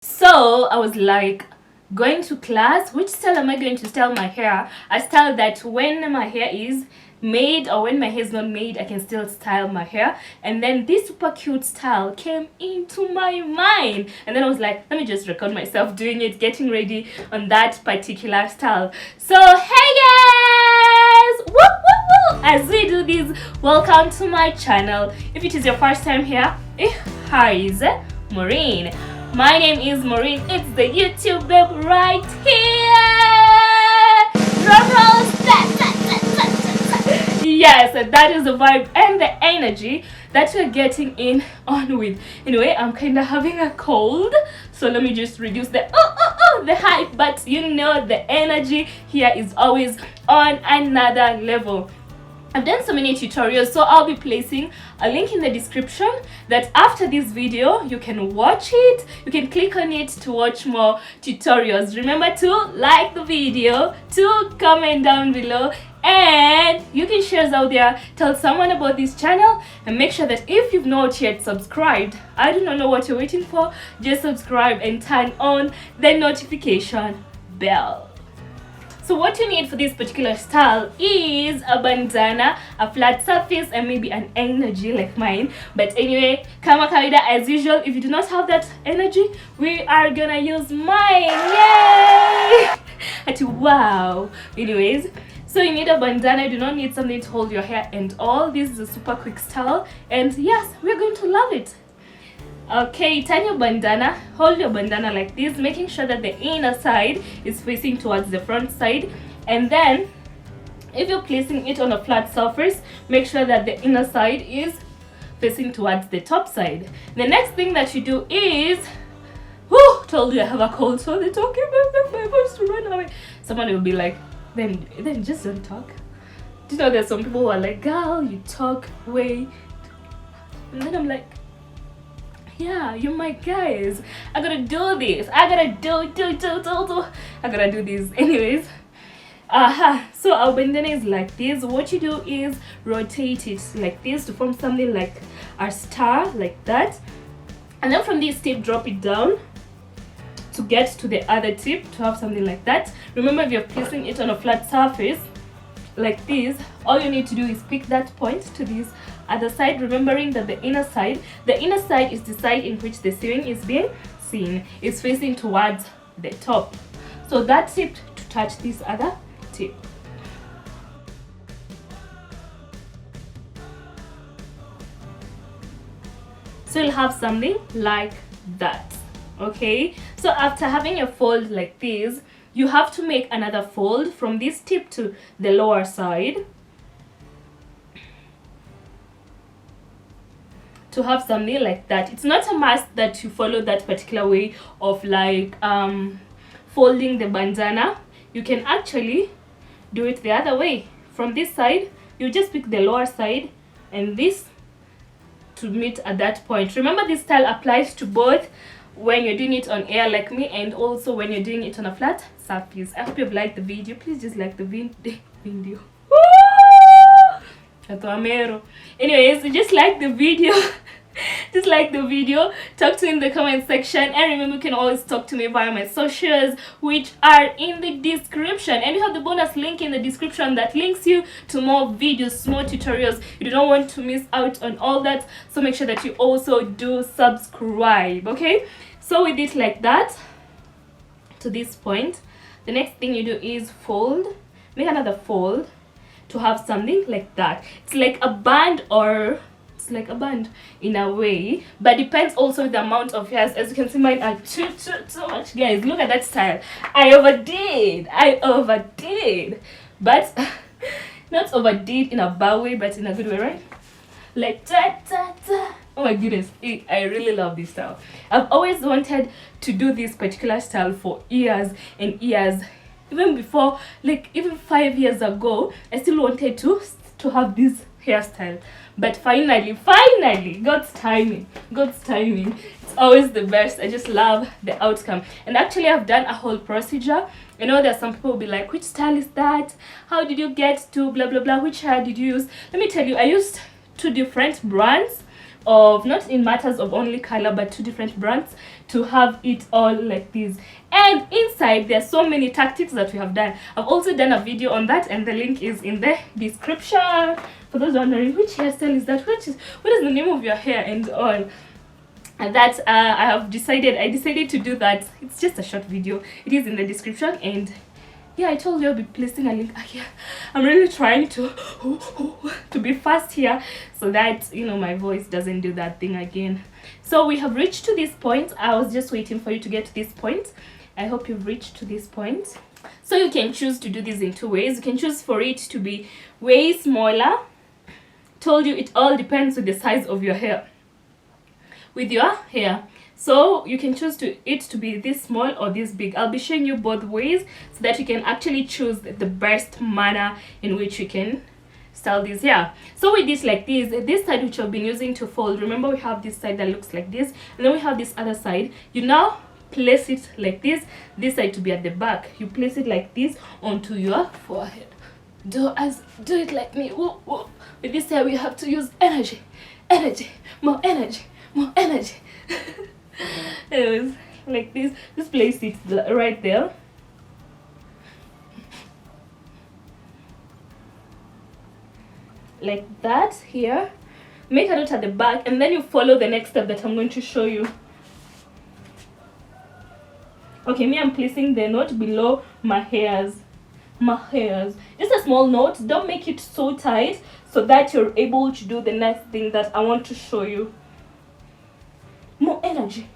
So I was like, going to class, which style am I going to style my hair? A style that when my hair is made or when my hair is not made, I can still style my hair. And then this super cute style came into my mind, and then I was like, let me just record myself doing it, getting ready on that particular style. So hey guys, woo, woo, woo. As we do this, welcome to my channel. If it is your first time here, hi, is Maureen. My name is Maureen. It's the YouTube babe right here. Drum rolls. Yes, that is the vibe and the energy that we're getting in on with. Anyway, I'm kind of having a cold, so let me just reduce the the hype. But you know, the energy here is always on another level. I've done so many tutorials, so I'll be placing a link in the description that after this video you can watch it, you can click on it to watch more tutorials. Remember to like the video, to comment down below, and you can share out there, tell someone about this channel, and make sure that if you've not yet subscribed, I do not know what you're waiting for, just subscribe and turn on the notification bell. So what you need for this particular style is a bandana, a flat surface, and maybe an energy like mine. But anyway, kama kawaida, as usual, if you do not have that energy, we are gonna use mine. Yay! Wow. Anyways, so you need a bandana. You do not need something to hold your hair and all. This is a super quick style, and yes, we're going to love it. Okay, turn your bandana, hold your bandana like this, making sure that the inner side is facing towards the front side. And then, if you're placing it on a flat surface, make sure that the inner side is facing towards the top side. The next thing that you do is, told you I have a cold, so they're talking, my voice to run away. Someone will be like, then just don't talk. Do you know there's some people who are like, girl, you talk way. And then I'm like, yeah, you're my guys. I gotta do this. I gotta do. I gotta do this. Anyways, so our bandana is like this. What you do is rotate it like this to form something like a star, like that. And then from this tip, drop it down to get to the other tip to have something like that. Remember, if you're placing it on a flat surface like this, all you need to do is pick that point to this other side, remembering that the inner side is the side in which the sewing is being seen, is facing towards the top. So that tip to touch this other tip. So you'll have something like that. Okay, so after having a fold like this, you have to make another fold from this tip to the lower side to have something like that. It's not a must that you follow that particular way of like folding the bandana. You can actually do it the other way. From this side, you just pick the lower side and this to meet at that point. Remember, this style applies to both when you're doing it on air like me and also when you're doing it on a flat surface. I hope you've liked the video. Please just like the video. Anyways, just like the video. Just like the video, talk to me in the comment section, and remember, you can always talk to me via my socials, which are in the description, and you have the bonus link in the description that links you to more videos, more tutorials. You do not want to miss out on all that, so make sure that you also do subscribe. Okay, so with it like that to this point, the next thing you do is fold, make another fold to have something like that. It's like a band, or it's like a band in a way, but depends also the amount of hairs. As you can see, mine are too much, guys. Look at that style. I overdid, but not overdid in a bad way, but in a good way, right? Like oh my goodness, I really love this style. I've always wanted to do this particular style for years and years. Even before, like even 5 years ago, I still wanted to have this hairstyle. But finally, God's timing. It's always the best. I just love the outcome. And actually, I've done a whole procedure. You know, there's some people will be like, which style is that? How did you get to blah, blah, blah? Which hair did you use? Let me tell you, I used 2 different brands of, not in matters of only color, but 2 different brands to have it all like this. And inside there's so many tactics that we have done. I've also done a video on that, and the link is in the description for those wondering which hairstyle is that, what is the name of your hair and all. And that I decided to do that. It's just a short video. It is in the description, and yeah, I told you I'll be placing a link here. I'm really trying to be fast here so that, you know, my voice doesn't do that thing again. So we have reached to this point. I was just waiting for you to get to this point. I hope you've reached to this point. So you can choose to do this in 2 ways. You can choose for it to be way smaller. Told you it all depends on the size of your hair. With your hair, so you can choose it to be this small or this big. I'll be showing you both ways so that you can actually choose the best manner in which you can style this hair. So with this like this side which I've been using to fold, remember we have this side that looks like this, and then we have this other side. You now place it like this side to be at the back. You place it like this onto your forehead. Do it like me. Whoa, whoa. With this hair we have to use energy, more energy. Anyways, like this, just place it right there. Like that here. Make a knot at the back, and then you follow the next step that I'm going to show you. Okay, me, I'm placing the knot below my hairs. Just a small knot. Don't make it so tight so that you're able to do the next thing that I want to show you. More energy.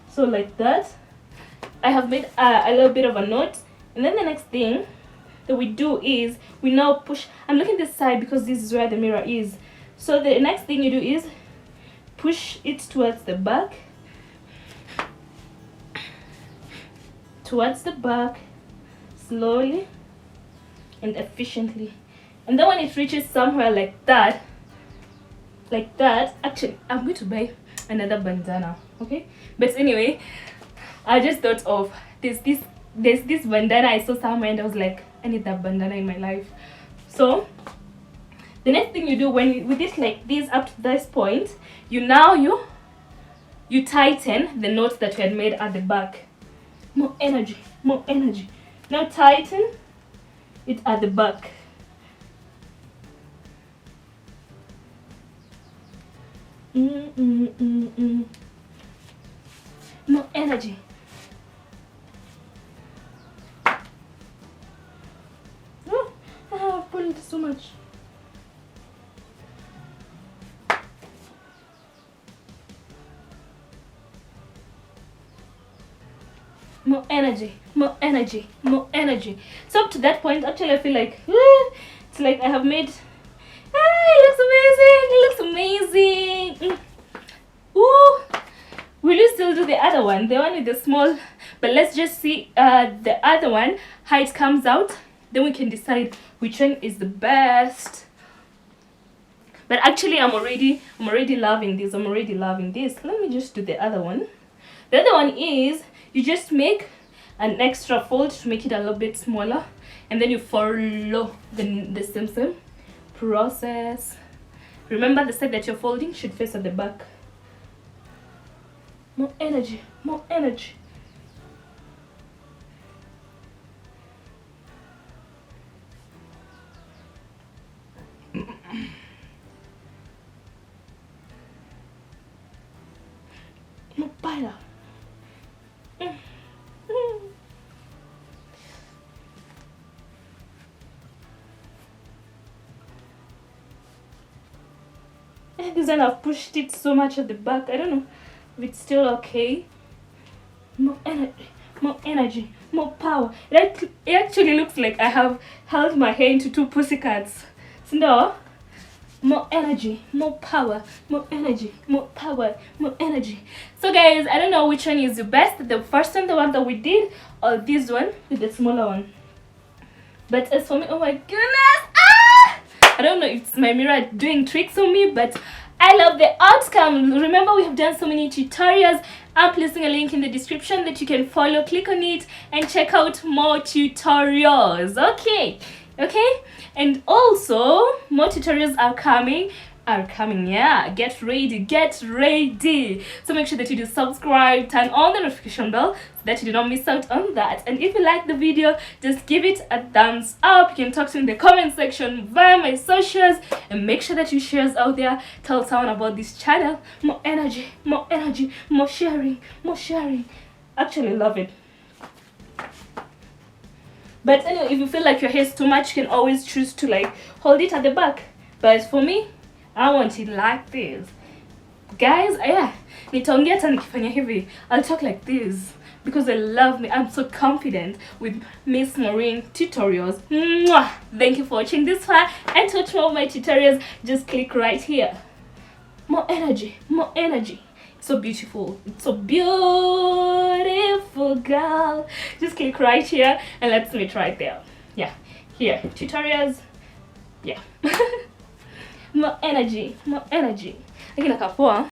So like that, I have made a little bit of a knot, and then the next thing that we do is we now push. I'm looking this side because this is where the mirror is. So the next thing you do is push it towards the back, slowly and efficiently. And then when it reaches somewhere like that, actually I'm going to buy another bandana, okay? But anyway, I just thought of there's this bandana I saw somewhere, and I was like, I need that bandana in my life. So the next thing you do with it like this up to this point, you tighten the knot that you had made at the back. More energy. Now tighten it at the back. More energy. Oh, I have pulled so much. More energy. So up to that point, actually I feel like it's like I have made. It looks amazing. Ooh, will you still do the other one, the one with the small? But let's just see the other one, how it comes out, then we can decide which one is the best. But actually I'm already loving this. Let me just do the other one. The other one is you just make an extra fold to make it a little bit smaller, and then you follow the same process. Remember, the side that you're folding should face at the back. More energy. More better. This one I've pushed it so much at the back. I don't know if it's still okay. More energy, more power. It actually looks like I have held my hair into 2 pussycats. So no, more energy, more power, more energy, more power, more energy. So guys, I don't know which one is the best, the first one, the one that we did, or this one with the smaller one. But as for me, oh my goodness, I don't know if it's my mirror doing tricks on me, but I love the outcome. Remember, we have done so many tutorials. I'm placing a link in the description that you can follow. Click on it and check out more tutorials. Okay, and also more tutorials are coming. are coming. Yeah, get ready, so make sure that you do subscribe, turn on the notification bell so that you do not miss out on that. And if you like the video, just give it a thumbs up. You can talk to me in the comment section via my socials, and make sure that you share us out there. Tell someone about this channel. More energy, more sharing. Actually love it. But anyway, if you feel like your hair is too much, you can always choose to like hold it at the back. But for me, I want it like this. Guys, yeah, nitaongea hata nikifanya hivi. I'll talk like this because I love me. I'm so confident with Miss Maureen tutorials. Mwah! Thank you for watching this far, and to watch more of my tutorials, just click right here. More energy. It's so beautiful. It's so beautiful, girl. Just click right here and let's meet right there. Yeah, here, tutorials. Yeah. More energy. Lakini nakapoa.